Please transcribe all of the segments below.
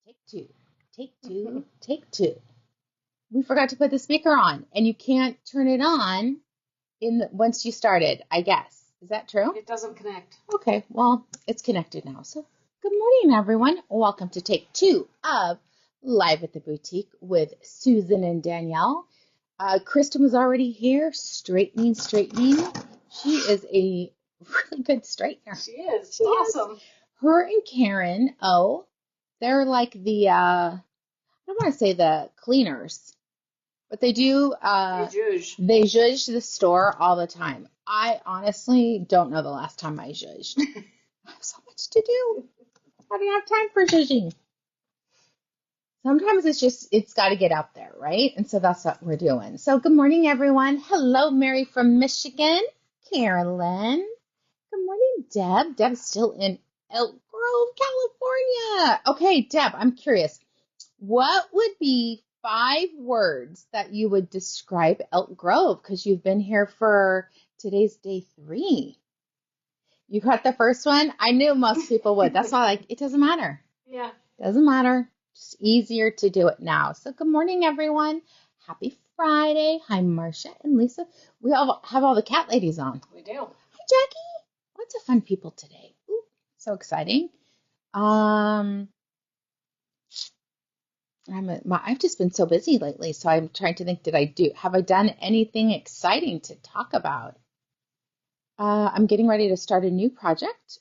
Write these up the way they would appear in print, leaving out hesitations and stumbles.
Take two. Take two. Take two. We forgot to put the speaker on, and you can't turn it on once you started, I guess. Is that true? It doesn't connect. Okay, well, it's connected now. So, good morning, everyone. Welcome to take two of Live at the Boutique with Susan and Danielle. Kristen was already here, straightening. She is a really good straightener. She is. She awesome. Is. Her and Karen, they're like the, I don't want to say the cleaners, but they do, they zhuzh the store all the time. I honestly don't know the last time I zhuzhed. I have so much to do. I don't have time for zhuzhing. Sometimes it's got to get out there, right? And so that's what we're doing. So good morning, everyone. Hello, Mary from Michigan. Carolyn. Good morning, Deb. Deb's still in Elk Grove, California. Okay, Deb, I'm curious. What would be 5 words that you would describe Elk Grove? Because you've been here for today's day 3. You caught the first one? I knew most people would. That's why, it doesn't matter. Yeah. Doesn't matter. It's easier to do it now. So good morning, everyone. Happy Friday. Hi, Marcia and Lisa. We all have all the cat ladies on. We do. Hi, Jackie. Lots of fun people today. Ooh, so exciting. I've just been so busy lately, so I'm trying to think, have I done anything exciting to talk about? I'm getting ready to start a new project.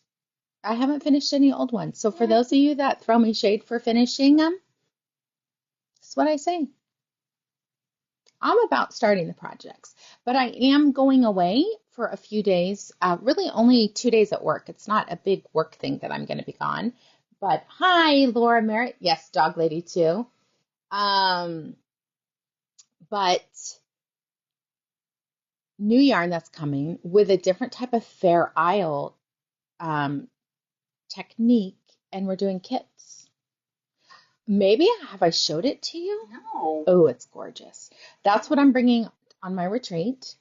I haven't finished any old ones. So for those of you that throw me shade for finishing them, that's what I say. I'm about starting the projects, but I am going away for a few days, really only 2 days at work. It's not a big work thing that I'm going to be gone. But hi, Laura Merritt. Yes, dog lady too. But new yarn that's coming with a different type of Fair Isle technique, and we're doing kits. Maybe have I showed it to you? No. Oh, it's gorgeous. That's what I'm bringing on my retreat.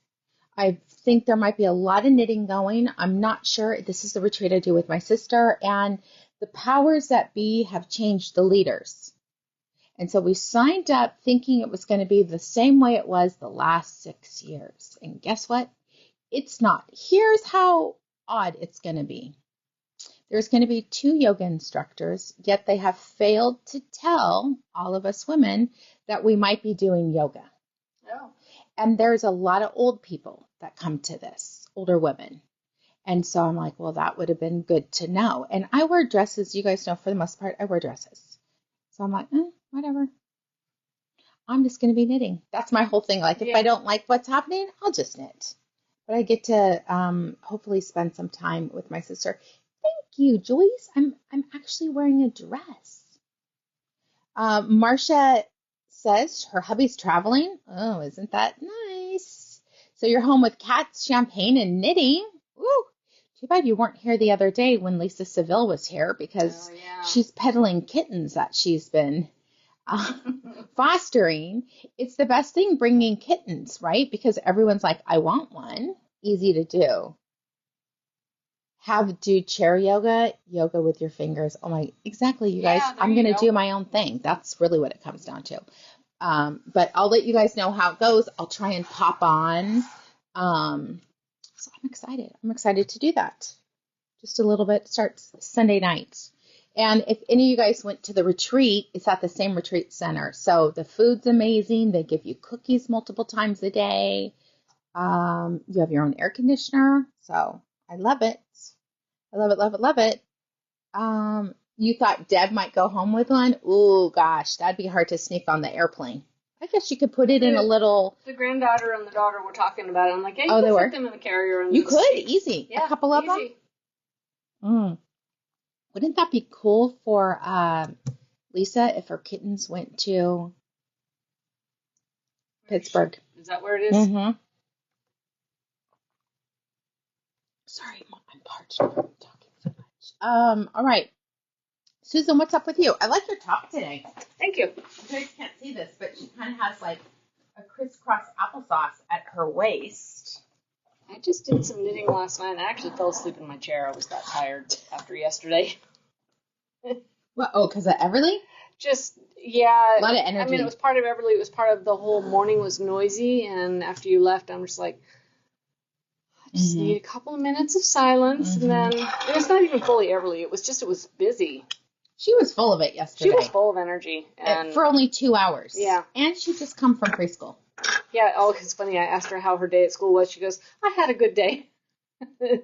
I think there might be a lot of knitting going. I'm not sure. This is the retreat I do with my sister, and the powers that be have changed the leaders. And so we signed up thinking it was going to be the same way it was the last 6 years. And guess what? It's not. Here's how odd it's going to be. There's going to be 2 yoga instructors, yet they have failed to tell all of us women that we might be doing yoga. Oh. And there's a lot of old people that come to this, older women. And so I'm like, well, that would have been good to know. And I wear dresses. You guys know, for the most part, I wear dresses. So I'm like, whatever. I'm just going to be knitting. That's my whole thing. Like, if I don't like what's happening, I'll just knit. But I get to hopefully spend some time with my sister. Thank you, Joyce. I'm actually wearing a dress. Marcia says her hubby's traveling. Oh, isn't that nice? So you're home with cats, champagne, and knitting. Woo! Too bad you weren't here the other day when Lisa Seville was here, because she's peddling kittens that she's been fostering. It's the best thing, bringing kittens, right? Because everyone's like, I want one. Easy to do. Do chair yoga with your fingers. Oh my, exactly, you guys. I'm going to do my own thing. That's really what it comes down to. But I'll let you guys know how it goes. I'll try and pop on. So I'm excited. I'm excited to do that. Just a little bit. Starts Sunday night. And if any of you guys went to the retreat, it's at the same retreat center. So the food's amazing. They give you cookies multiple times a day. You have your own air conditioner. So I love it. I love it, love it, love it. You thought Deb might go home with one? Ooh, gosh, that'd be hard to sneak on the airplane. I guess you could put it in a little... The granddaughter and the daughter were talking about it. I'm like, yeah, you could put them in the carrier. And you could, easy. Yeah, a couple of them? Wouldn't that be cool for Lisa if her kittens went to Pittsburgh? Is that where it is? Mm-hmm. Sorry, I'm parched. I'm talking so much. All right. Susan, what's up with you? I like your top today. Thank you. You guys can't see this, but she kind of has like a crisscross applesauce at her waist. I just did some knitting last night, and I actually fell asleep in my chair. I was that tired after yesterday. What? Oh, because of Everly? Just, yeah. A lot of energy. I mean, it was part of Everly. It was part of the whole morning was noisy. And after you left, I'm just like, I just need a couple of minutes of silence. And then it was not even fully Everly. It was busy. She was full of it yesterday. She was full of energy. And for only 2 hours. Yeah. And she just come from preschool. Yeah. Oh, it's funny. I asked her how her day at school was. She goes, I had a good day. If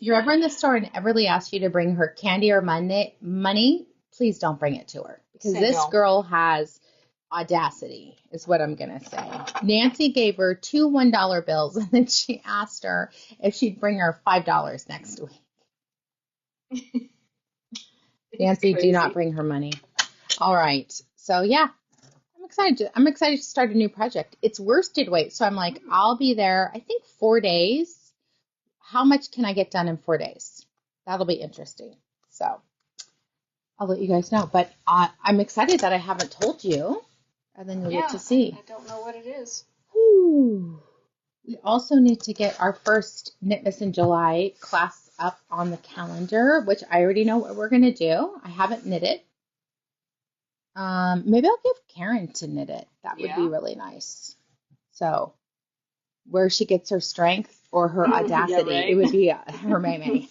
you're ever in the store and Everly asks you to bring her candy or money, please don't bring it to her. Because this girl has audacity, is what I'm going to say. Nancy gave her 2 $1 bills, and then she asked her if she'd bring her $5 next week. Nancy, do not bring her money. All right. So, yeah, I'm excited to start a new project. It's worsted weight, so I'm like, I'll be there, I think, 4 days. How much can I get done in 4 days? That'll be interesting. So I'll let you guys know. But I'm excited that I haven't told you, and then you'll get to see. I don't know what it is. Ooh. We also need to get our first Knitmas in July class up on the calendar, which I already know what we're going to do. I haven't knit it. Maybe I'll give Karen to knit it. That would be really nice. So where she gets her strength or her audacity, it would be her Maymay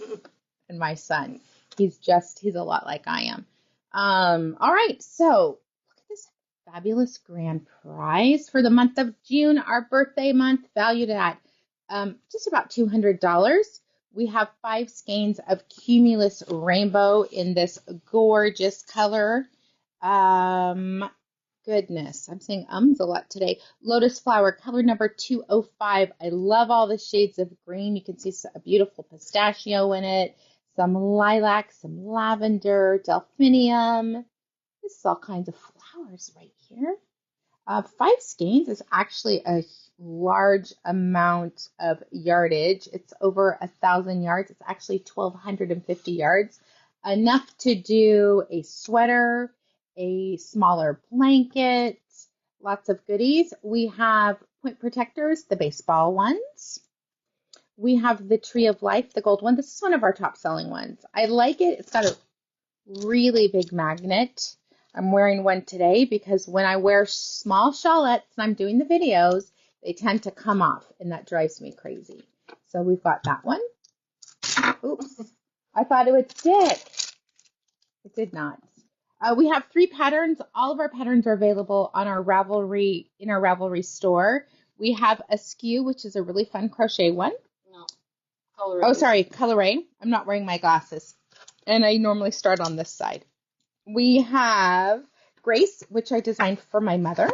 and my son. He's a lot like I am. All right, so look at this fabulous grand prize for the month of June, our birthday month, valued at just about $200. We have 5 skeins of Cumulus Rainbow in this gorgeous color. Goodness, I'm saying a lot today. Lotus Flower, color number 205. I love all the shades of green. You can see a beautiful pistachio in it, some lilac, some lavender, delphinium. This is all kinds of flowers right here. 5 skeins is actually a large amount of yardage. It's over 1,000 yards. It's actually 1,250 yards. Enough to do a sweater, a smaller blanket, lots of goodies. We have point protectors, the baseball ones. We have the Tree of Life, the gold one. This is one of our top selling ones. I like it. It's got a really big magnet. I'm wearing one today because when I wear small shawlettes and I'm doing the videos, they tend to come off, and that drives me crazy. So we've got that one. Oops. I thought it would stick. It did not. We have 3 patterns. All of our patterns are available on our Ravelry store. We have a skew, which is a really fun crochet one. No, Coloray. Oh, sorry, Coloray. I'm not wearing my glasses, and I normally start on this side. We have Grace, which I designed for my mother,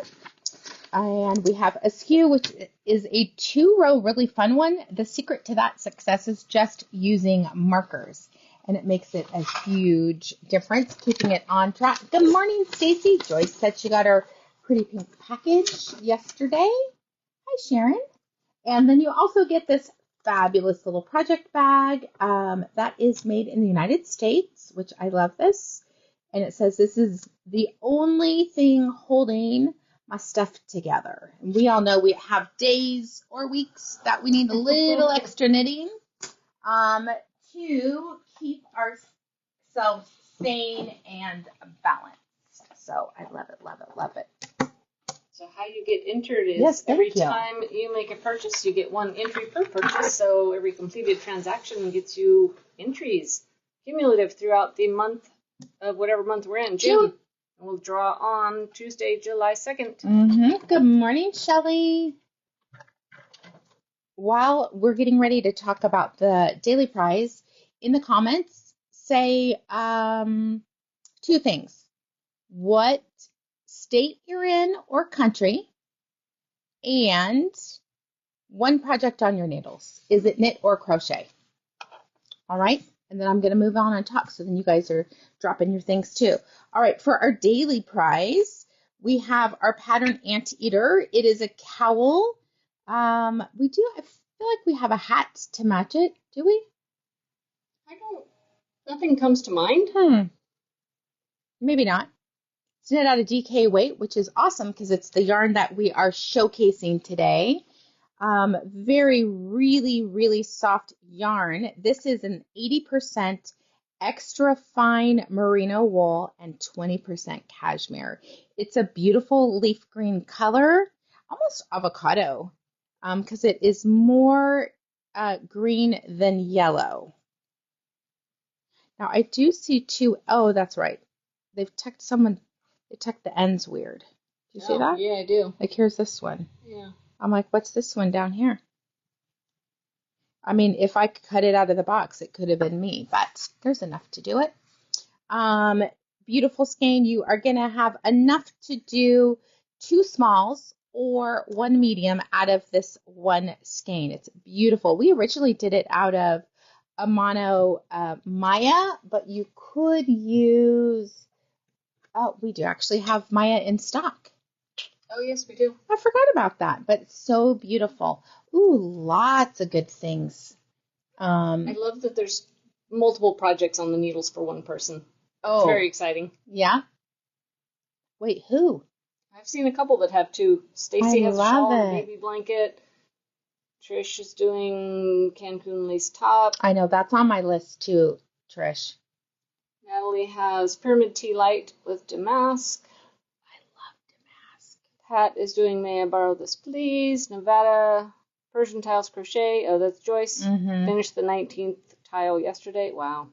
and we have a skew, which is a 2-row really fun one. The secret to that success is just using markers. And it makes it a huge difference, keeping it on track. Good morning, Stacy. Joyce said she got her pretty pink package yesterday. Hi, Sharon. And then you also get this fabulous little project bag that is made in the United States, which I love this. And it says this is the only thing holding my stuff together. And we all know we have days or weeks that we need a little extra knitting to keep ourselves sane and balanced. So I love it, love it, love it. So how you get entered is every time you make a purchase, you get 1 entry per purchase. So every completed transaction gets you entries, cumulative throughout the month of whatever month we're in, June. And we'll draw on Tuesday, July 2nd. Good morning, Shelley. While we're getting ready to talk about the daily prize, in the comments, say 2 things. What state you're in or country, and 1 project on your needles. Is it knit or crochet? All right. And then I'm going to move on and talk, so then you guys are dropping your things too. All right. For our daily prize, we have our pattern Anteater. It is a cowl. I feel like we have a hat to match it. Do we? Nothing comes to mind. Maybe not. It's knit out of DK weight, which is awesome because it's the yarn that we are showcasing today. Very, really, really soft yarn. This is an 80% extra fine merino wool, and 20% cashmere. It's a beautiful leaf green color, almost avocado, because it is more green than yellow. Now I do see two. Oh, that's right. They tucked the ends weird. Do you see that? Yeah, I do. Like here's this one. Yeah. I'm like, what's this one down here? I mean, if I could cut it out of the box, it could have been me, but there's enough to do it. Beautiful skein. You are going to have enough to do 2 smalls or 1 medium out of this one skein. It's beautiful. We originally did it out of a mono Maya, but you could use, oh, we do actually have Maya in stock. Oh, yes, we do. I forgot about that, but it's so beautiful. Ooh, lots of good things. I love that there's multiple projects on the needles for one person. Oh, it's very exciting. Yeah. Wait, who? I've seen a couple that have 2. Stacy has a shawl and a baby blanket. Trish is doing Cancun lace top. I know, that's on my list too, Trish. Natalie has pyramid tea light with damask. I love damask. Pat is doing May I Borrow This Please? Nevada Persian tiles crochet. Oh, that's Joyce. Finished the 19th tile yesterday. Wow.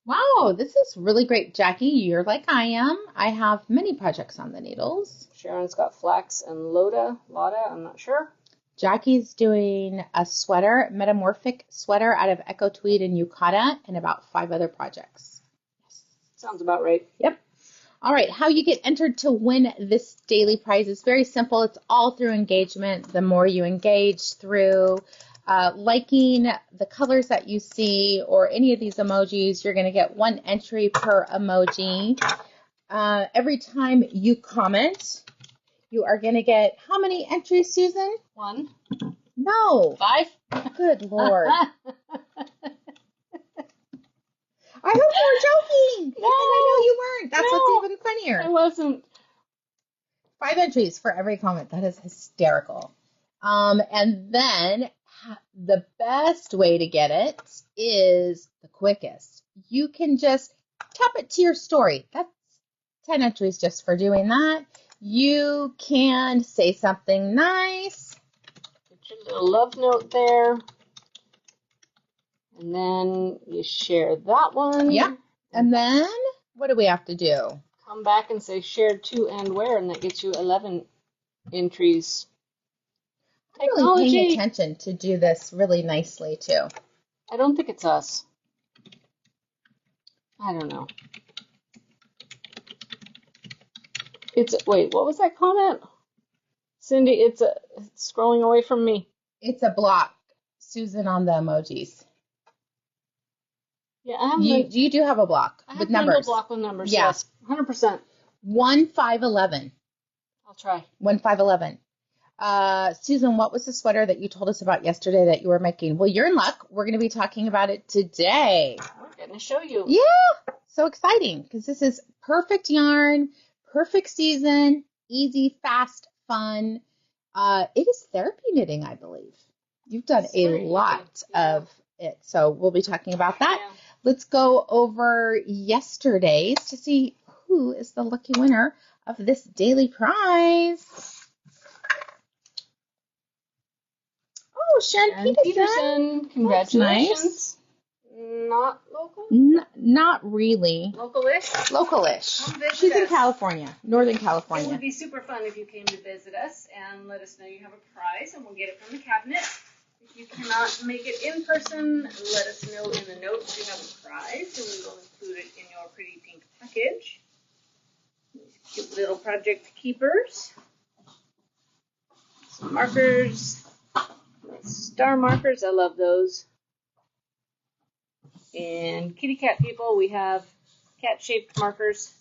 Wow, this is really great. Jackie, you're like I am. I have many projects on the needles. Sharon's got flax and Loda, I'm not sure. Jackie's doing a sweater, metamorphic sweater out of Echo Tweed and Yukata, and about 5 other projects. Yes. Sounds about right. Yep. All right, how you get entered to win this daily prize is very simple. It's all through engagement. The more you engage through liking the colors that you see or any of these emojis, you're going to get 1 entry per emoji. Every time you comment, you are going to get how many entries, Susan? 1. No. 5. Good Lord. I hope you were joking. No. And I know you weren't. That's what's even funnier. I wasn't. 5 entries for every comment. That is hysterical. And then the best way to get it is the quickest. You can just tap it to your story. That's 10 entries just for doing that. You can say something nice. Put your little love note there. And then you share that one. Yep. And then what do we have to do? Come back and say shared to and where, and that gets you 11 entries. I'm really paying attention to do this really nicely too. I don't think it's us. I don't know. Wait, what was that comment? Cindy, it's scrolling away from me. It's a block, Susan, on the emojis. Yeah, I have you do have a block with numbers. A block with numbers, yeah. Yes. 100%. 1511. I'll try. 1511. Susan, what was the sweater that you told us about yesterday that you were making? Well, you're in luck. We're going to be talking about it today. We're going to show you. Yeah, so exciting because this is perfect yarn, perfect season, easy, fast, fun. It is therapy knitting, I believe. You've done a lot of it, so we'll be talking about that. Yeah. Let's go over yesterday's to see who is the lucky winner of this daily prize. Oh, Sharon Peterson. Congratulations. Nice. Not local? Not really. Localish? Localish. She's in California, Northern California. It would be super fun if you came to visit us and let us know you have a prize, and we'll get it from the cabinet. If you cannot make it in person, let us know in the notes you have a prize, and we will include it in your pretty pink package. These cute little project keepers. Some markers. Star markers, I love those. And kitty cat people, we have cat-shaped markers.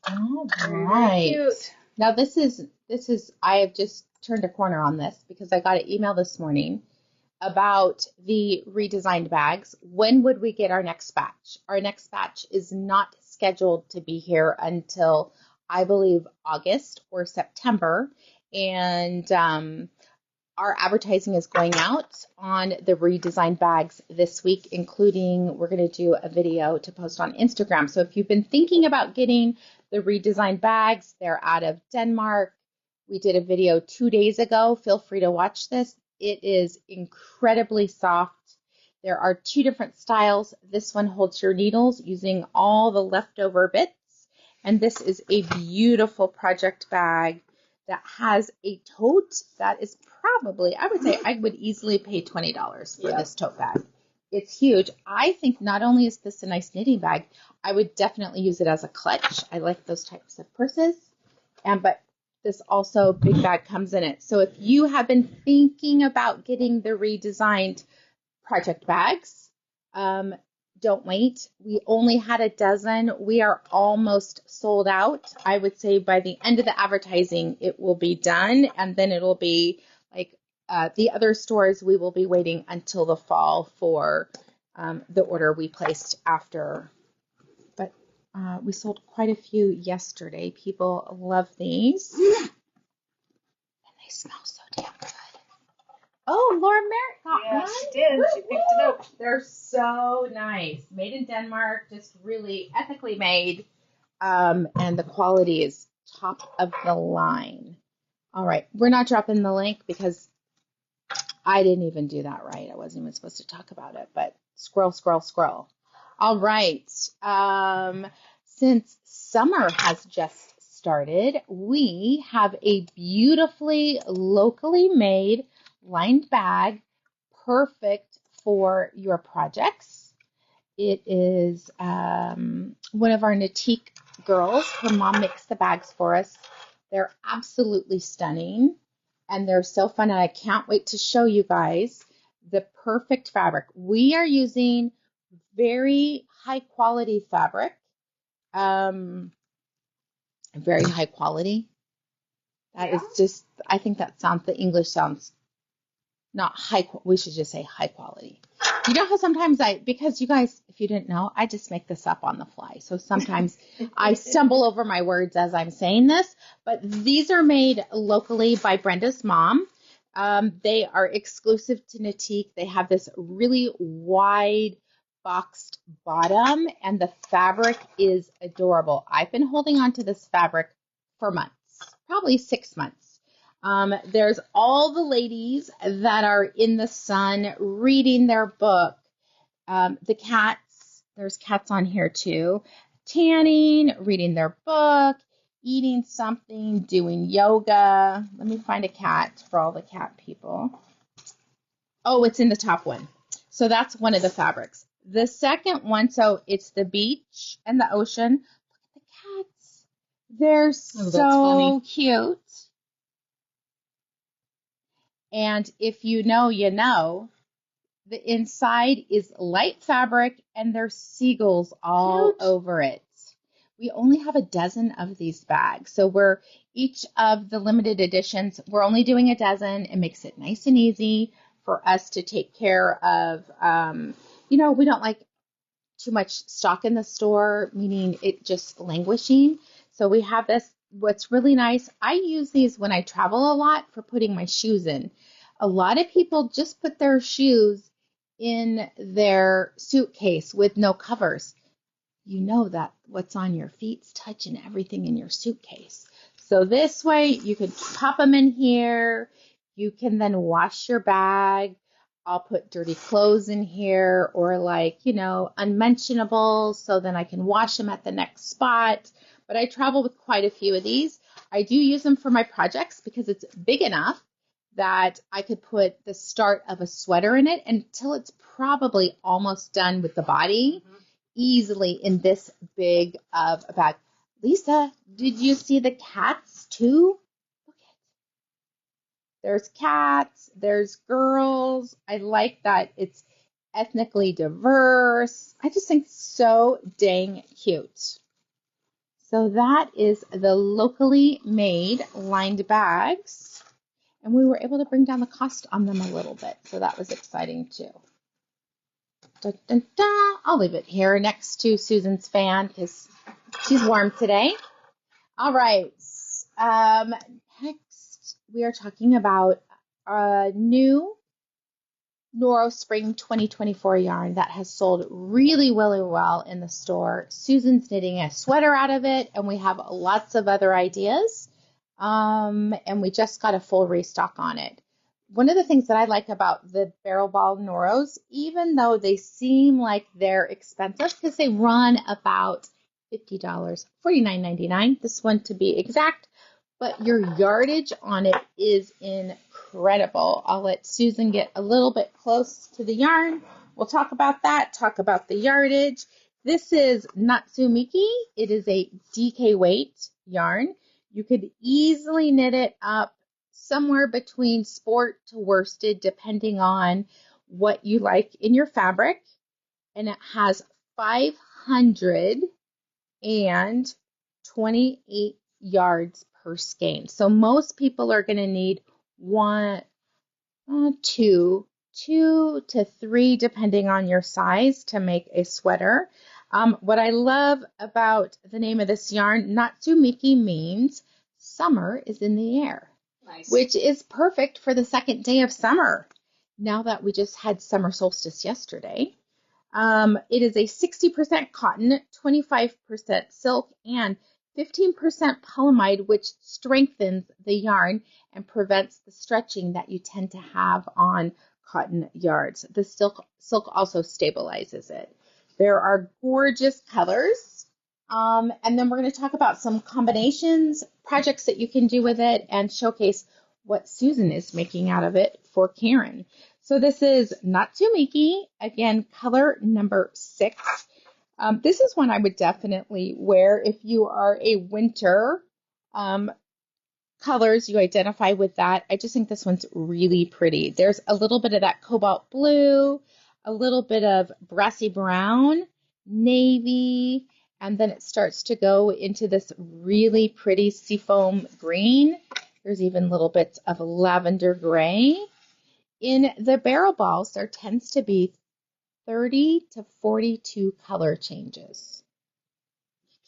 All right. Cute. Now this is I have just turned a corner on this because I got an email this morning about the redesigned bags. When would we get our next batch? Our next batch is not scheduled to be here until I believe August or September, and our advertising is going out on the redesigned bags this week, including we're going to do a video to post on Instagram. So if you've been thinking about getting the redesigned bags, they're out of Denmark. We did a video 2 days ago. Feel free to watch this. It is incredibly soft. There are 2 different styles. This one holds your needles using all the leftover bits. And this is a beautiful project bag that has a tote that is probably, I would say I would easily pay $20 for this tote bag. It's huge. I think not only is this a nice knitting bag, I would definitely use it as a clutch. I like those types of purses. But this also big bag comes in it. So if you have been thinking about getting the redesigned project bags, don't wait. We only had a dozen. We are almost sold out. I would say by the end of the advertising, it will be done. And then it'll be like the other stores, we will be waiting until the fall for the order we placed after. But we sold quite a few yesterday. People love these. And they smell so damn good. Oh, Laura Merritt got one. She did. She picked it up. They're so nice. Made in Denmark, just really ethically made. And the quality is top of the line. All right. We're not dropping the link because I didn't even do that right. I wasn't even supposed to talk about it, but scroll, scroll, scroll. All right. Since summer has just started, we have a beautifully locally made lined bag, perfect for your projects. It is one of our Knitique girls. Her mom makes the bags for us. They're absolutely stunning, and they're so fun, and I can't wait to show you guys the perfect fabric. We are using very high quality fabric, very high quality. That is just, I think that sounds, the English sounds not high, we should just say high quality. You know how sometimes because you guys, if you didn't know, I just make this up on the fly. So sometimes I stumble over my words as I'm saying this, but these are made locally by Brenda's mom. They are exclusive to Knitique. They have this really wide boxed bottom, and the fabric is adorable. I've been holding on to this fabric for months, probably 6 months. There's all the ladies that are in the sun reading their book. The cats, there's cats on here too, tanning, reading their book, eating something, doing yoga. Let me find a cat for all the cat people. Oh, it's in the top one. So that's one of the fabrics. The second one, so it's the beach and the ocean. Look at the cats. They're so cute. And if you know, you know, the inside is light fabric and there's seagulls all over it. We only have a dozen of these bags. So we're each of the limited editions, we're only doing a dozen. It makes it nice and easy for us to take care of. You know, we don't like too much stock in the store, meaning it just languishing. So we have this. What's really nice, I use these when I travel a lot for putting my shoes in. A lot of people just put their shoes in their suitcase with no covers. You know that what's on your feet's touching everything in your suitcase. So this way you can pop them in here. You can then wash your bag. I'll put dirty clothes in here, or like, you know, unmentionables, so then I can wash them at the next spot. But I travel with quite a few of these. I do use them for my projects because it's big enough that I could put the start of a sweater in it until it's probably almost done with the body, easily in this big of a bag. Lisa, did you see the cats too? Look at, there's cats, there's girls. I like that it's ethnically diverse. I just think it's so dang cute. So that is the locally made lined bags. And we were able to bring down the cost on them a little bit. So that was exciting too. Dun, dun, dun. I'll leave it here next to Susan's fan because she's warm today. All right. Next, we are talking about a new Noro Spring 2024 yarn that has sold really, really well in the store. Susan's knitting a sweater out of it, and we have lots of other ideas. And we just got a full restock on it. One of the things that I like about the barrel ball Noros, even though they seem like they're expensive, because they run about $50, $49.99, this one to be exact, but your yardage on it is incredible. I'll let Susan get a little bit close to the yarn. We'll talk about that, talk about the yardage. This is Natsumeki. It is a DK weight yarn. You could easily knit it up somewhere between sport to worsted, depending on what you like in your fabric. And it has 528 yards per skein. So most people are going to need two to three, depending on your size, to make a sweater. What I love about the name of this yarn, Natsumeki, means summer is in the air. Nice. Which is perfect for the second day of summer. Now that we just had summer solstice yesterday. It is a 60% cotton, 25% silk, and 15% polyamide, which strengthens the yarn and prevents the stretching that you tend to have on cotton yards. The silk also stabilizes it. There are gorgeous colors. And then we're going to talk about some combinations, projects that you can do with it, and showcase what Susan is making out of it for Karen. So this is Natsumeki, again, color number 6. This is one I would definitely wear if you are a winter colors, you identify with that. I just think this one's really pretty. There's a little bit of that cobalt blue, a little bit of brassy brown, navy, and then it starts to go into this really pretty seafoam green. There's even little bits of lavender gray. In the barrel balls, there tends to be 30 to 42 color changes.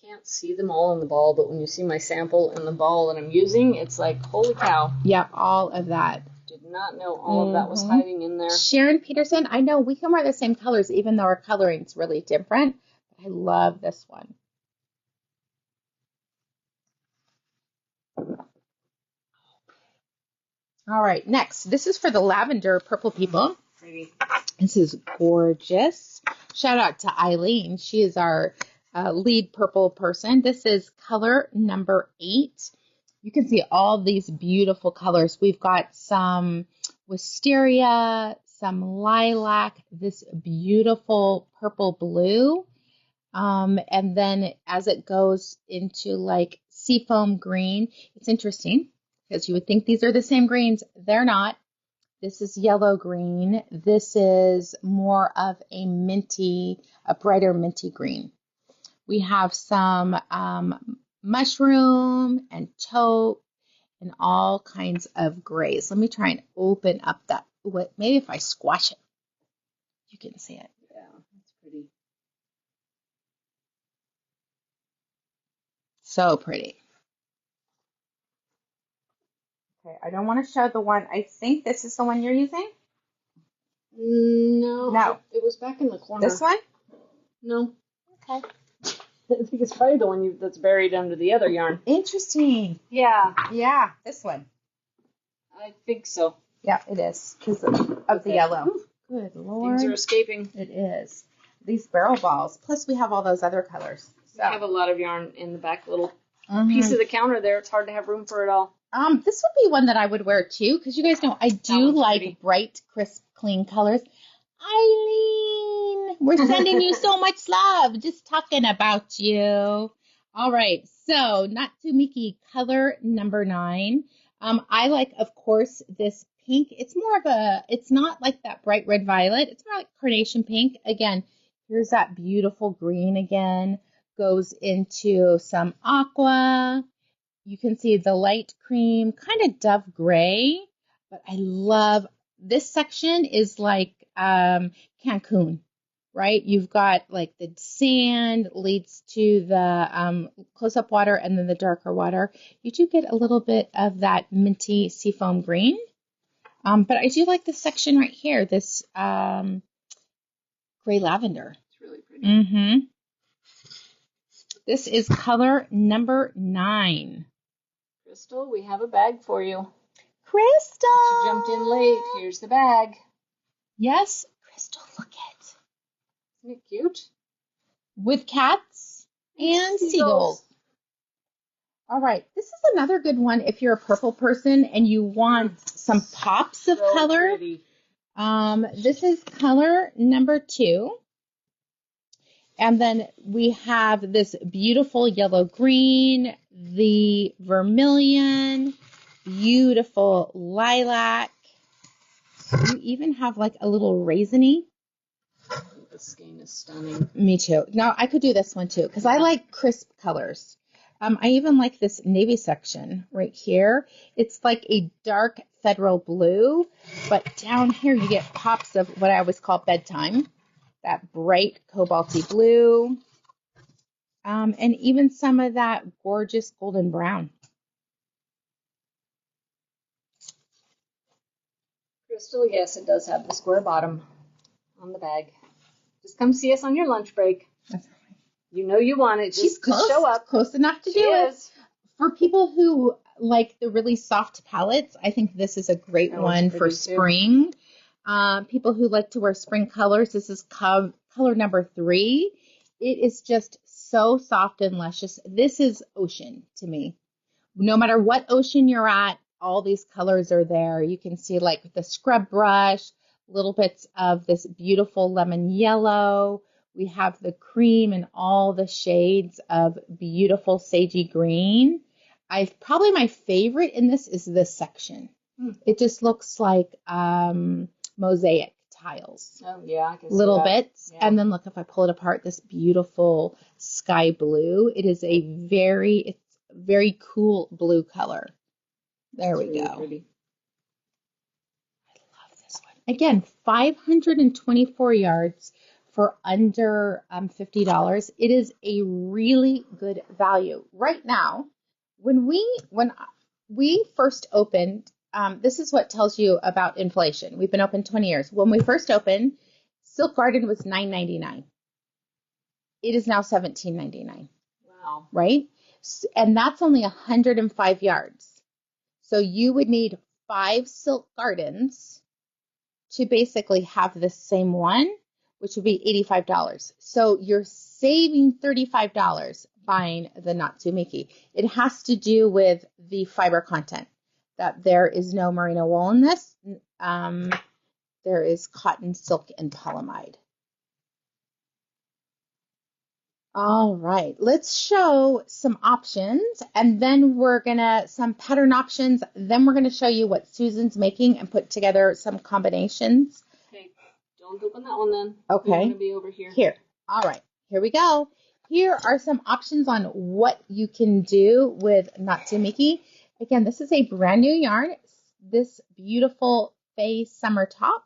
You can't see them all in the ball, but when you see my sample in the ball that I'm using, it's like, holy cow. Yep, all of that. Did not know all of that was hiding in there. Sharon Peterson, I know we can wear the same colors even though our coloring's really different. I love this one. All right, next. This is for the lavender purple people. Pretty. This is gorgeous. Shout out to Eileen. She is our lead purple person. This is color number 8. You can see all these beautiful colors. We've got some wisteria, some lilac, this beautiful purple blue. And then as it goes into like seafoam green, it's interesting because you would think these are the same greens. They're not. This is yellow green. This is more of a minty, a brighter minty green. We have some mushroom and taupe and all kinds of grays. Let me try and open up that. Maybe if I squash it, you can see it. Yeah, that's pretty. So pretty. Okay, I don't want to show the one. I think this is the one you're using. No. It was back in the corner. This one? No. Okay. I think it's probably the one that's buried under the other yarn. Interesting. Yeah. Yeah, this one. I think so. Yeah, it is because of the yellow. Good Lord. Things are escaping. It is. These barrel balls. Plus, we have all those other colors. So. We have a lot of yarn in the back little piece of the counter there. It's hard to have room for it all. This would be one that I would wear too, because you guys know I do like pretty. Bright, crisp, clean colors. Eileen, we're sending you so much love. Just talking about you. All right, so Natsumeki color number 9. I like, of course, this pink. It's more of a, it's not like that bright red violet. It's more like carnation pink. Again, here's that beautiful green again. Goes into some aqua. You can see the light cream, kind of dove gray, but I love this section is like Cancun, right? You've got like the sand leads to the close-up water and then the darker water. You do get a little bit of that minty seafoam green. But I do like this section right here, this gray lavender. It's really pretty. Mm-hmm. This is color number 9. Crystal, we have a bag for you. Crystal! She jumped in late. Here's the bag. Yes, Crystal, look it. Isn't it cute? With cats and seagulls. All right, this is another good one if you're a purple person and you want some pops of color. Pretty. This is color number 2. And then we have this beautiful yellow green, the vermilion, beautiful lilac. You even have like a little raisiny. I think this skein is stunning. Me too. Now I could do this one too because I like crisp colors. I even like this navy section right here. It's like a dark federal blue, but down here you get pops of what I always call bedtime. That bright cobalty blue, and even some of that gorgeous golden brown. Crystal, yes, it does have the square bottom on the bag. Just come see us on your lunch break. That's right. You know you want it. She's close. Show up. Close enough to do it. For people who like the really soft palettes, I think this is a great one for spring. People who like to wear spring colors, this is color number 3. It is just so soft and luscious. This is ocean to me. No matter what ocean you're at, all these colors are there. You can see like the scrub brush, little bits of this beautiful lemon yellow. We have the cream and all the shades of beautiful sagey green. Probably my favorite in this is this section. It just looks like mosaic tiles. Oh, yeah, I can see little that. bits. Yeah. And then look, if I pull it apart, this beautiful sky blue. It is it's very cool blue color. There we go. Pretty. I love this one. Again, 524 yards for under $50. It is a really good value. Right now, when we first opened, this is what tells you about inflation. We've been open 20 years. When we first opened, Silk Garden was $9.99. It is now $17.99. Wow. Right? And that's only 105 yards. So you would need 5 Silk Gardens to basically have the same one, which would be $85. So you're saving $35 buying the Natsumeki. It has to do with the fiber content, that there is no merino wool in this. There is cotton, silk, and polyamide. All right, let's show some options, and then some pattern options. Then we're gonna show you what Susan's making and put together some combinations. Okay, don't open that one then. Okay. We're gonna be over here. Here. All right, here we go. Here are some options on what you can do with Natsumeki. Again, this is a brand new yarn. This beautiful Faye Summer top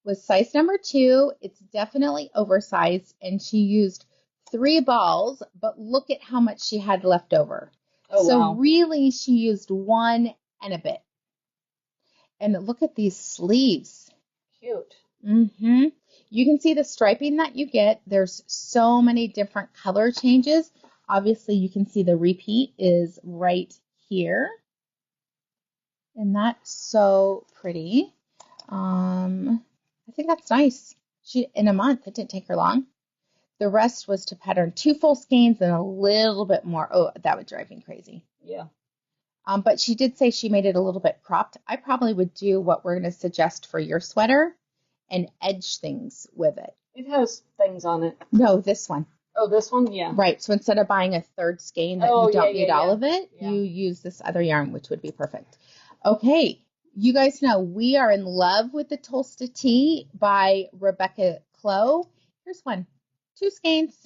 was size number 2. It's definitely oversized, and she used 3 balls, but look at how much she had left over. Oh, so wow. Really, she used 1 and a bit. And look at these sleeves. Cute. Mm-hmm. You can see the striping that you get. There's so many different color changes. Obviously, you can see the repeat is right here. And that's so pretty. I think that's nice. In a month, it didn't take her long. The rest was to pattern 2 full skeins and a little bit more. Oh, that would drive me crazy. Yeah. But she did say she made it a little bit cropped. I probably would do what we're going to suggest for your sweater and edge things with it. It has things on it. No, this one. Oh, this one? Yeah. Right. So instead of buying a 3rd skein that you don't need all of it, you use this other yarn, which would be perfect. Okay. You guys know we are in love with the Tulsa Tea by Rebecca Clow. Here's one. 2 skeins.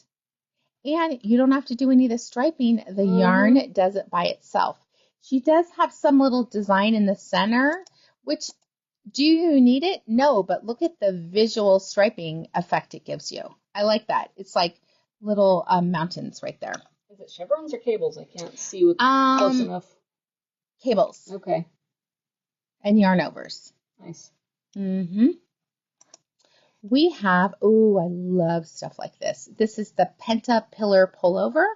And you don't have to do any of the striping. The yarn does it by itself. She does have some little design in the center, which, do you need it? No, but look at the visual striping effect it gives you. I like that. It's like little mountains right there. Is it chevrons or cables? I can't see close enough. Cables. Okay. And yarn overs. Nice. Mm-hmm. We have, oh, I love stuff like this. This is the Penta Pillar Pullover.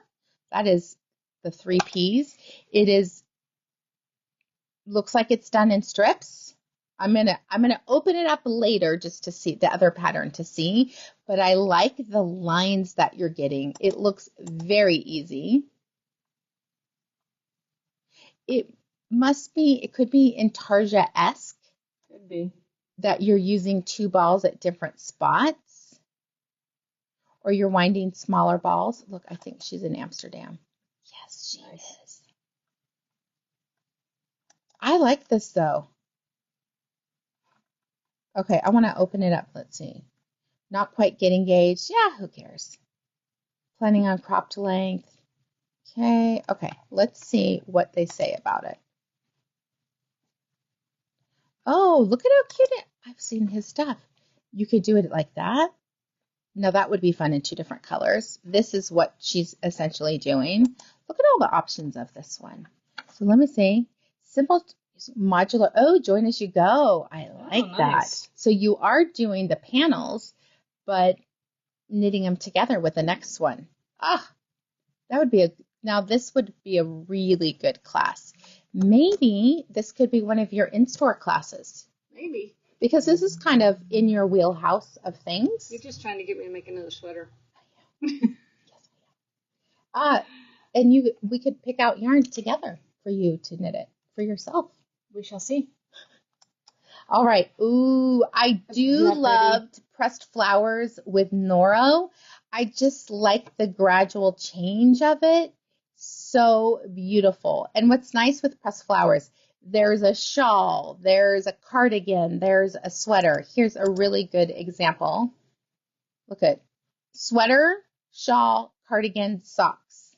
That is the 3 Ps. It is, looks like it's done in strips. I'm gonna open it up later just to see the other pattern to see, but I like the lines that you're getting. It looks very easy. It could be intarsia-esque. Could be. That you're using 2 balls at different spots, or you're winding smaller balls. Look, I think she's in Amsterdam. Yes, she is. I like this though. Okay, I want to open it up. Let's see. Not quite getting engaged. Yeah, who cares? Planning on cropped length. Okay, let's see what they say about it. Oh, look at how cute I've seen his stuff. You could do it like that. Now that would be fun in 2 different colors. This is what she's essentially doing. Look at all the options of this one. So let me see. Simple modular. Oh, join as you go. I like that. So you are doing the panels, but knitting them together with the next one. That would be now this would be a really good class. Maybe this could be one of your in-store classes. Maybe. Because this is kind of in your wheelhouse of things. You're just trying to get me to make another sweater. And we could pick out yarns together for you to knit it for yourself. We shall see. All right. Ooh, I do love pressed flowers with Noro. I just like the gradual change of it. So beautiful. And what's nice with pressed flowers, there's a shawl, there's a cardigan, there's a sweater. Here's a really good example. Look at sweater, shawl, cardigan, socks.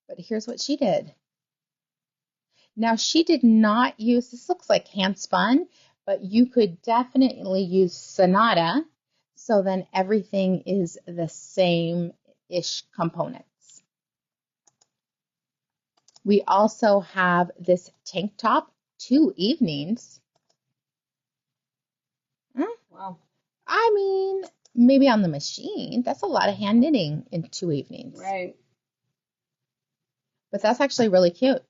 But here's what she did. Now she did not use, this looks like hand spun, but you could definitely use Sonata. So then everything is the same-ish components. We also have this tank top, 2 evenings. Wow. I mean, maybe on the machine. That's a lot of hand knitting in 2 evenings. Right. But that's actually really cute.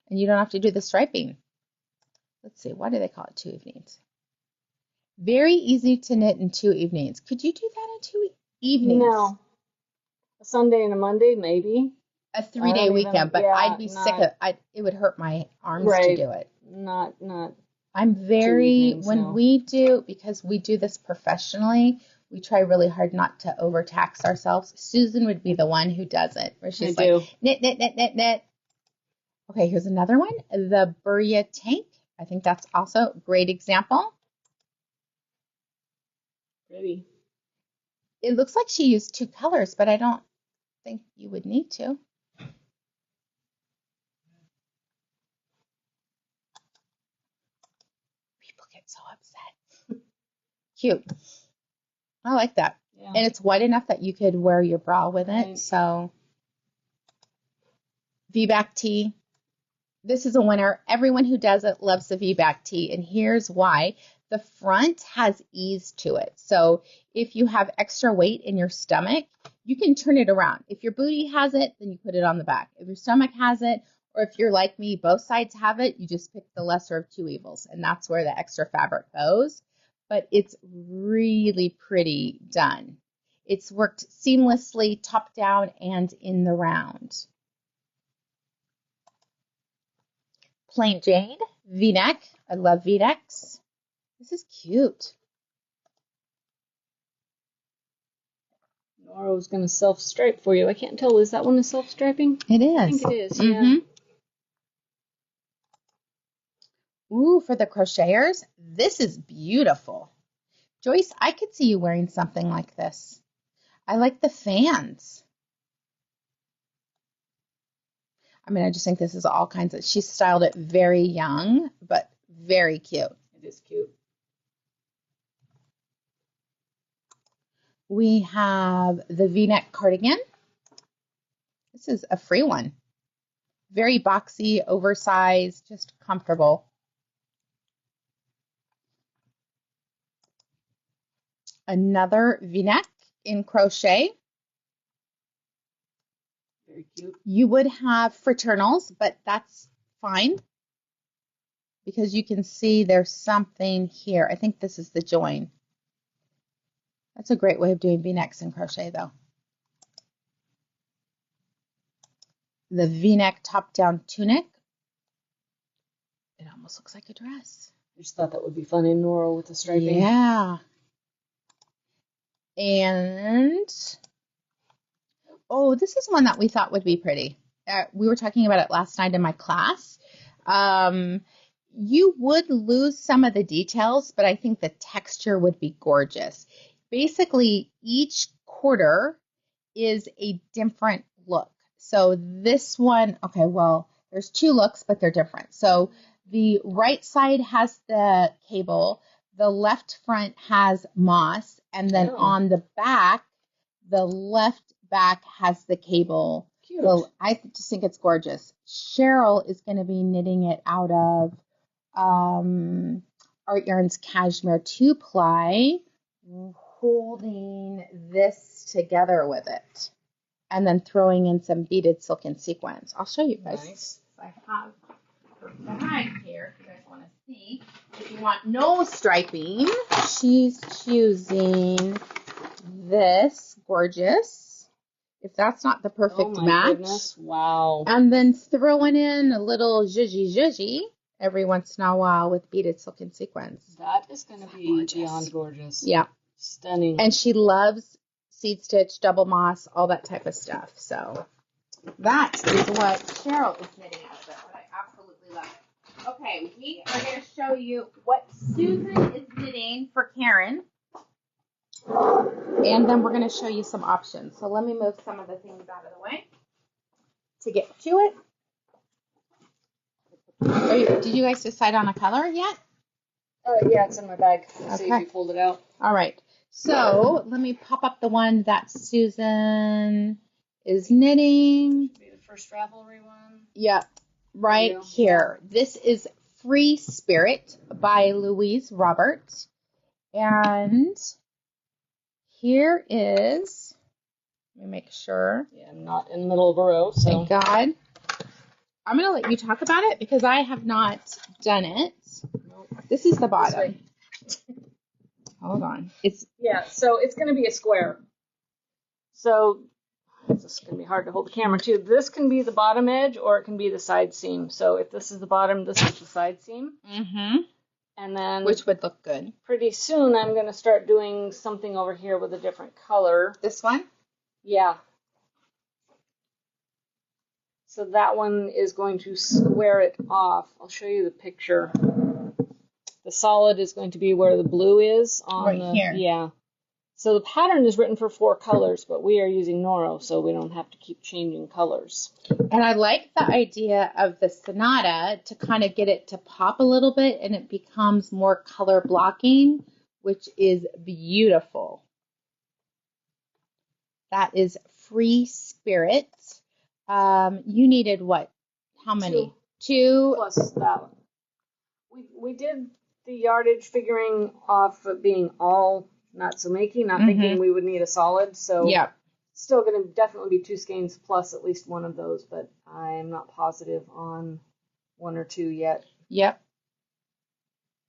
And you don't have to do the striping. Let's see, why do they call it 2 evenings? Very easy to knit in 2 evenings. Could you do that in 2 evenings? No. A Sunday and a Monday, maybe. A 3-day weekend, but I'd be sick of it. It would hurt my arms to do it. Not. I'm when we do, because we do this professionally, we try really hard not to overtax ourselves. Susan would be the one who does it, where she's knit, knit, knit, knit, knit. Okay, here's another one. The Burya tank. I think that's also a great example. Pretty. It looks like she used 2 colors, but I don't think you would need to. People get so upset. Cute. I like that. Yeah. And it's wide enough that you could wear your bra with it. So V-back tee. This is a winner. Everyone who does it loves the V-back tee. And here's why. The front has ease to it. So if you have extra weight in your stomach, you can turn it around. If your booty has it, then you put it on the back. If your stomach has it, or if you're like me, both sides have it, you just pick the lesser of 2 evils. And that's where the extra fabric goes. But it's really pretty done. It's worked seamlessly top down and in the round. Plain Jane, V-neck. I love V-necks. This is cute. Noro's going to self-stripe for you. I can't tell. Is that one a self-striping? It is. I think it is, yeah. Ooh, for the crocheters, this is beautiful. Joyce, I could see you wearing something like this. I like the fans. I mean, I just think this is all kinds of, she styled it very young, but very cute. It is cute. We have the V-neck cardigan. This is a free one. Very boxy, oversized, just comfortable. Another V-neck in crochet. Very cute. You would have fraternals, but that's fine because you can see there's something here. I think this is the join. That's a great way of doing V-necks in crochet, though. The V-neck top-down tunic. It almost looks like a dress. I just thought that would be fun in Noro with the striping. Yeah. And, oh, this is one that we thought would be pretty. We were talking about it last night in my class. You would lose some of the details, but I think the texture would be gorgeous. Basically, each quarter is a different look. So this one, okay, well, there's two looks, but they're different. So the right side has the cable, the left front has moss, and then on the back, the left back has the cable. Cute. So I just think it's gorgeous. Cheryl is going to be knitting it out of Art Yarns Cashmere 2-ply, holding this together with it, and then throwing in some beaded silken sequins. I'll show you guys. Nice. I have her bag here if you guys want to see. If you want no striping, she's choosing this gorgeous. If that's not the perfect match. Goodness. Wow. And then throwing in a little zhuzhy every once in a while with beaded silken sequins. That is going to be beyond gorgeous. Yeah. Stunning. And she loves seed stitch, double moss, all that type of stuff. So that is what Cheryl is knitting out of it, what I absolutely love. Okay, we are going to show you what Susan is knitting for Karen. And then we're going to show you some options. So let me move some of the things out of the way to get to it. Did you guys decide on a color yet? Yeah, it's in my bag. Okay. See if you pulled it out. All right. So let me pop up the one that Susan is knitting. Be the first Ravelry one. Yep, right here. This is Free Spirit by Louise Roberts. And here is, let me make sure. Yeah, I'm not in the middle of a row. So. Thank God. I'm going to let you talk about it because I have not done it. Nope. This is the bottom. Hold on. So it's going to be a square. So this is going to be hard to hold the camera too. This can be the bottom edge or it can be the side seam. So if this is the bottom, this is the side seam. Mm-hmm. And then which would look good. Pretty soon I'm going to start doing something over here with a different color. This one? Yeah. So that one is going to square it off. I'll show you the picture. The solid is going to be where the blue is on right here. Yeah. So the pattern is written for 4 colors, but we are using Noro, so we don't have to keep changing colors. And I like the idea of the Sonata to kind of get it to pop a little bit, and it becomes more color blocking, which is beautiful. That is Free Spirit. You needed what? How many? 2 plus that one. We did the yardage figuring off of being all Natsumeki, not thinking we would need a solid. So yeah, still going to definitely be 2 skeins plus at least one of those, but I'm not positive on 1 or 2 yet. Yep.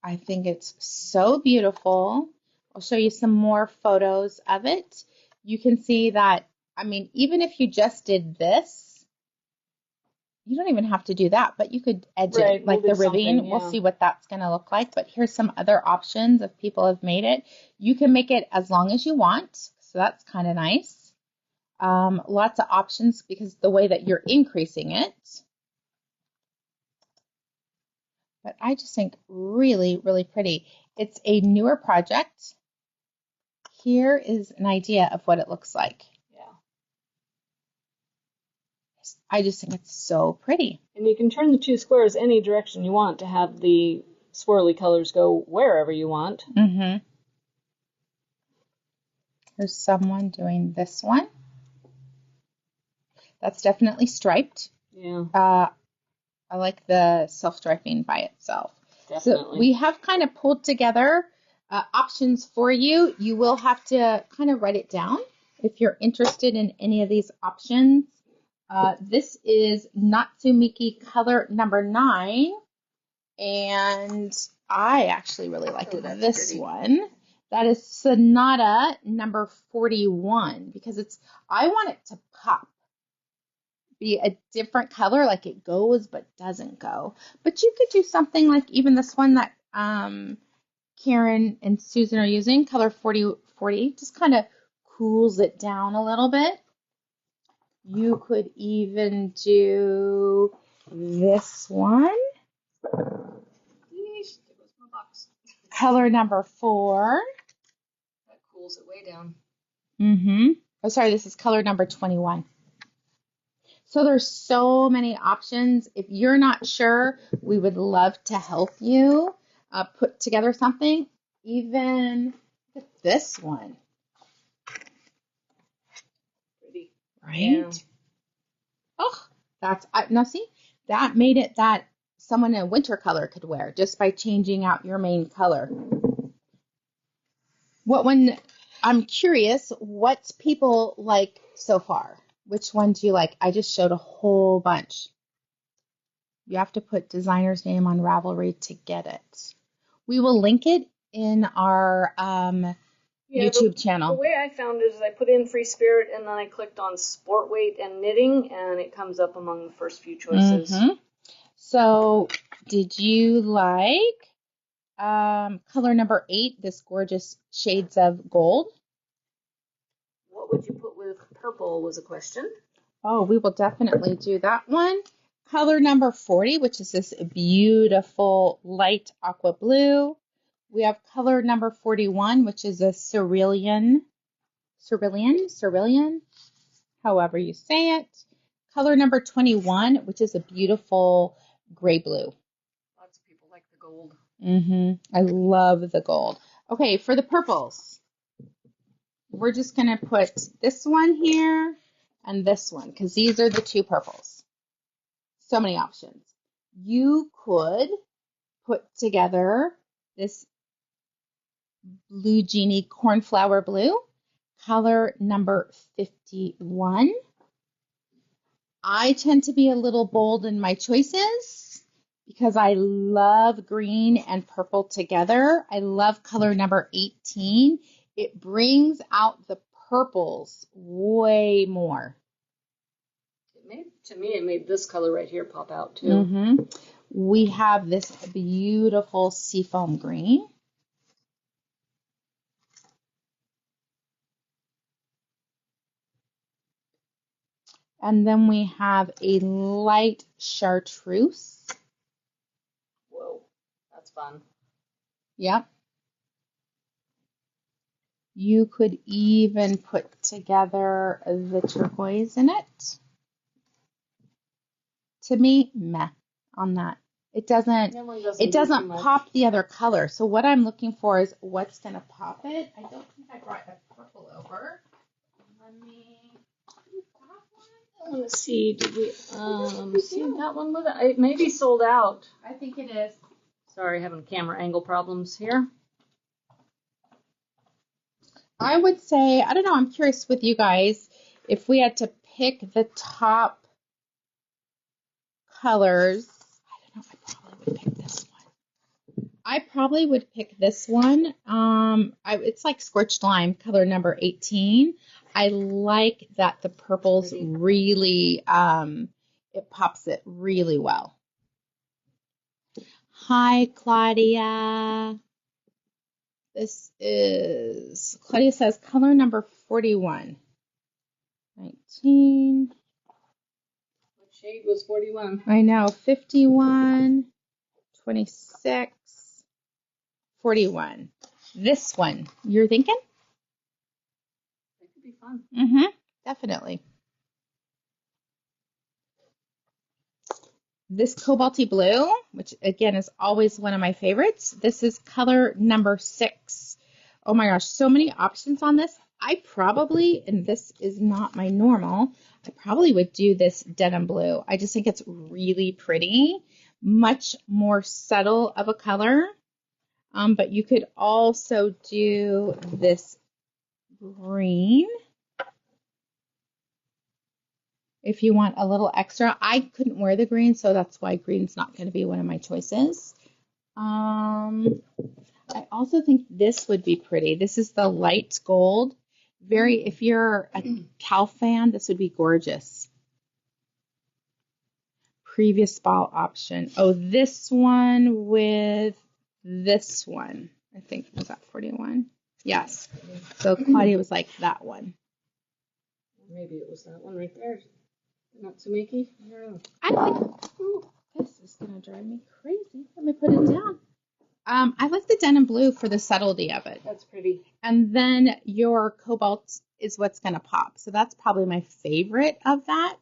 I think it's so beautiful. I'll show you some more photos of it. You can see that, I mean, even if you just did this, you don't even have to do that, but you could edge it like the ribbing. Yeah. We'll see what that's going to look like. But here's some other options if people have made it. You can make it as long as you want. So that's kind of nice. Lots of options because the way that you're increasing it. But I just think really, really pretty. It's a newer project. Here is an idea of what it looks like. I just think it's so pretty. And you can turn the 2 squares any direction you want to have the swirly colors go wherever you want. Mm-hmm. There's someone doing this one. That's definitely striped. Yeah. I like the self-striping by itself. Definitely. So we have kind of pulled together options for you. You will have to kind of write it down if you're interested in any of these options. This is Natsumeki color number 9. And I actually really like this one. That is Sonata number 41 because I want it to pop. Be a different color, like it goes but doesn't go. But you could do something like even this one that Karen and Susan are using, color 40, just kind of cools it down a little bit. You could even do this one. Color number 4. That cools it way down. Oh, sorry, this is color number 21. So there's so many options. If you're not sure, we would love to help you put together something. Even this one. Pretty. Right? Yeah. Oh, now see, that made it that someone in a winter color could wear just by changing out your main color. I'm curious, what people like so far? Which one do you like? I just showed a whole bunch. You have to put designer's name on Ravelry to get it. We will link it in our YouTube channel. The way I found it is I put in Free Spirit and then I clicked on Sport Weight and Knitting and it comes up among the first few choices. So did you like color number 8, this gorgeous shades of gold? What would you put with purple was a question. Oh, we will definitely do that one. Color number 40, which is this beautiful light aqua blue. We have color number 41, which is a cerulean, however you say it. Color number 21, which is a beautiful gray blue. Lots of people like the gold. I love the gold. Okay, for the purples, we're just going to put this one here and this one because these are the 2 purples. So many options. You could put together this Blue Genie Cornflower Blue, color number 51. I tend to be a little bold in my choices because I love green and purple together. I love color number 18. It brings out the purples way more. To me, it made this color right here pop out too. We have this beautiful seafoam green. And then we have a light chartreuse. Whoa, that's fun. Yep. You could even put together the turquoise in it. To me, meh on that. It doesn't pop the other color. So what I'm looking for is what's going to pop it. I don't think I brought the purple over. Let me I want to see. Did we see that one with it? It may be sold out. I think it is. Sorry, having camera angle problems here. I would say, I don't know, I'm curious with you guys, if we had to pick the top colors, I don't know, I probably would pick this one. I probably would pick this one. It's like Scorched Lime, color number 18. I like that the purples really, it pops it really well. Hi, Claudia. Claudia says color number 41. 19. What shade was 41? I know, 51, 26, 41. This one, you're thinking? It could be fun. Definitely. This cobalty blue, which again is always one of my favorites. This is color number 6. Oh my gosh, so many options on this. I probably, and this is not my normal, I probably would do this denim blue. I just think it's really pretty, much more subtle of a color. But you could also do this green if you want a little extra. I couldn't wear the green, so that's why green's not going to be one of my choices. I also think this would be pretty. This is the light gold. If you're a Cal fan, this would be gorgeous. Previous ball option. Oh, this one with this one. I think, was that 41? Yes. So Claudia was like, that one. Maybe it was that one right there. Natsumeki? I like, this is going to drive me crazy. Let me put it down. I like the denim blue for the subtlety of it. That's pretty. And then your cobalt is what's going to pop. So that's probably my favorite of that.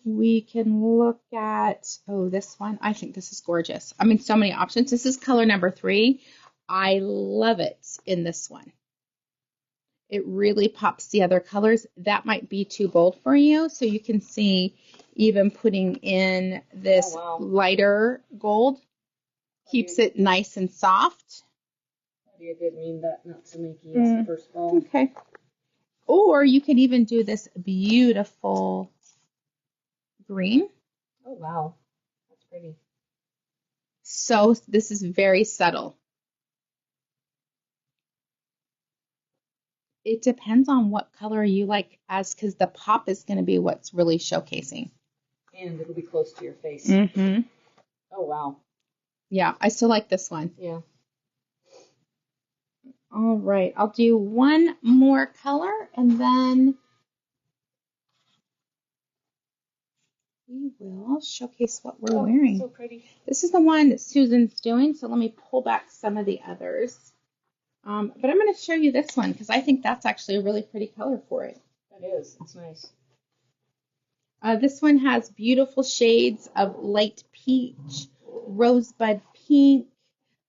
We can look at, oh, this one. I think this is gorgeous. I mean, so many options. This is color number 3. I love it in this one. It really pops the other colors. That might be too bold for you. So you can see even putting in this lighter gold keeps it nice and soft. I didn't mean that Natsumeki is the first ball. Okay. Or you can even do this beautiful green. Oh, wow. That's pretty. So this is very subtle. It depends on what color you like, because the pop is going to be what's really showcasing. And it'll be close to your face. Mm-hmm. Oh, wow. Yeah, I still like this one. Yeah. All right, I'll do one more color, and then we will showcase what we're wearing. So pretty. This is the one that Susan's doing, so let me pull back some of the others. But I'm going to show you this one because I think that's actually a really pretty color for it. That is. It's nice. This one has beautiful shades of light peach, rosebud pink,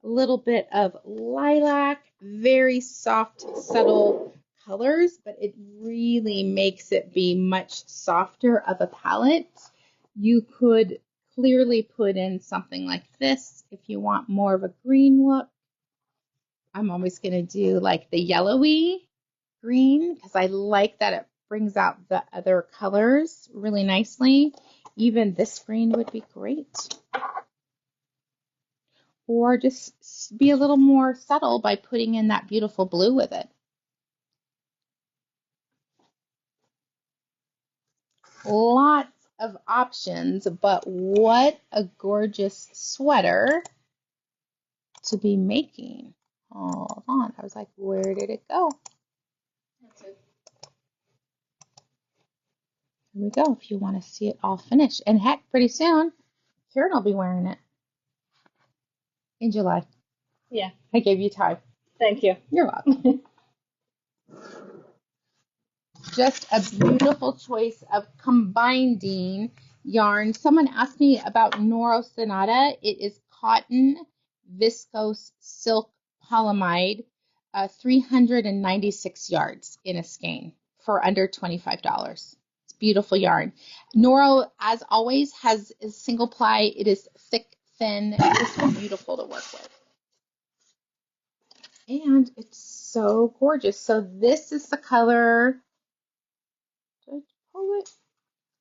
a little bit of lilac, very soft, subtle colors, but it really makes it be much softer of a palette. You could clearly put in something like this if you want more of a green look. I'm always going to do like the yellowy green because I like that it brings out the other colors really nicely. Even this green would be great. Or just be a little more subtle by putting in that beautiful blue with it. Lots of options, but what a gorgeous sweater to be making. Hold on, I was like, where did it go? That's it. Here we go, if you want to see it all finished. And heck, pretty soon, Karen will be wearing it. In July. Yeah. I gave you time. Thank you. You're welcome. Just a beautiful choice of combining yarn. Someone asked me about Noro Sonata. It is cotton, viscose, silk, polyamide, 396 yards in a skein for under $25. It's beautiful yarn. Noro, as always, has a single ply. It is thick, thin. It's just beautiful to work with. And it's so gorgeous. So this is the color. Did I pull it?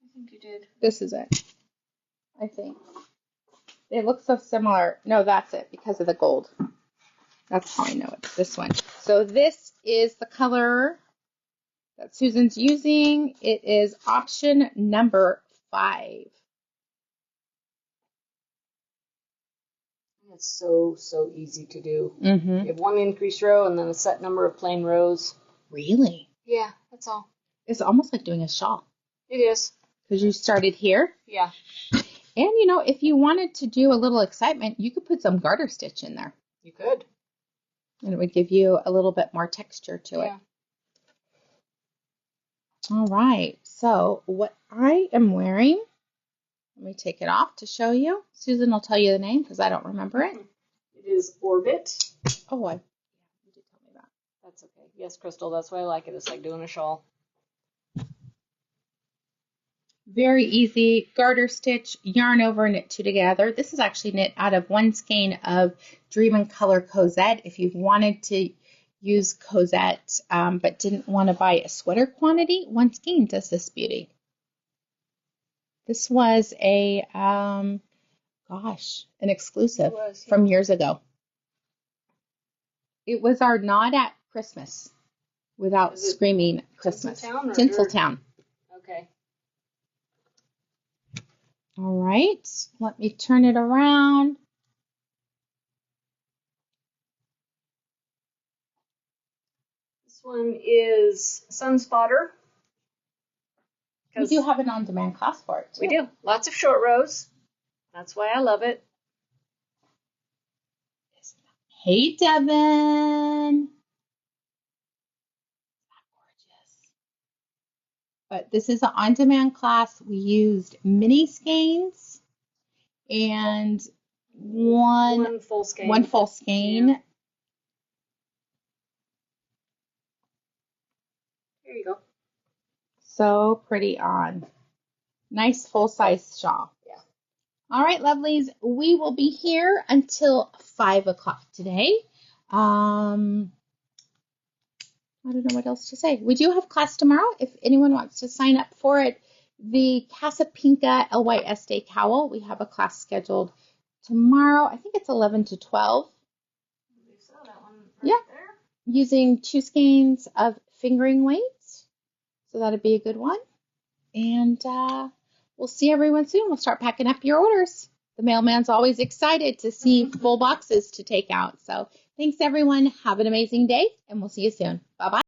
I think you did. This is it. I think. They look so similar. No, that's it because of the gold. That's how I know it's this one. So this is the color that Susan's using. It is option number 5. It's so easy to do. Mm-hmm. You have one increase row and then a set number of plain rows. Really? Yeah, that's all. It's almost like doing a shawl. It is. Because you started here. Yeah. And, you know, if you wanted to do a little excitement, you could put some garter stitch in there. You could. And it would give you a little bit more texture to it. All right. So what I am wearing, let me take it off to show you. Susan will tell you the name because I don't remember it. It is Orbit. Oh, I Yes, Crystal, that's why I like it. It's like doing a shawl. Very easy. Garter stitch, yarn over, knit two together. This is actually knit out of one skein of Dream and Color Cosette. If you wanted to use Cosette but didn't want to buy a sweater quantity, one skein does this beauty. This was a, an exclusive from years ago. It was our nod at Christmas without screaming Christmas. Tinseltown. Okay. All right, let me turn it around. This one is Sunspotter. We do have an on-demand class for it, too. We do. Lots of short rows. That's why I love it. Hey, Devin. Gorgeous. But this is an on-demand class. We used mini skeins and one full skein. Yeah. There you go. So pretty on. Nice full-size shawl. Yeah. All right, lovelies. We will be here until 5 o'clock today. I don't know what else to say. We do have class tomorrow if anyone wants to sign up for it. The Casapinka LYS Day Cowl, we have a class scheduled tomorrow. I think it's 11 to 12. So that one right there. Using 2 skeins of fingering weights. So that'd be a good one. And we'll see everyone soon. We'll start packing up your orders. The mailman's always excited to see full boxes to take out. So thanks, everyone. Have an amazing day, and we'll see you soon. Bye-bye.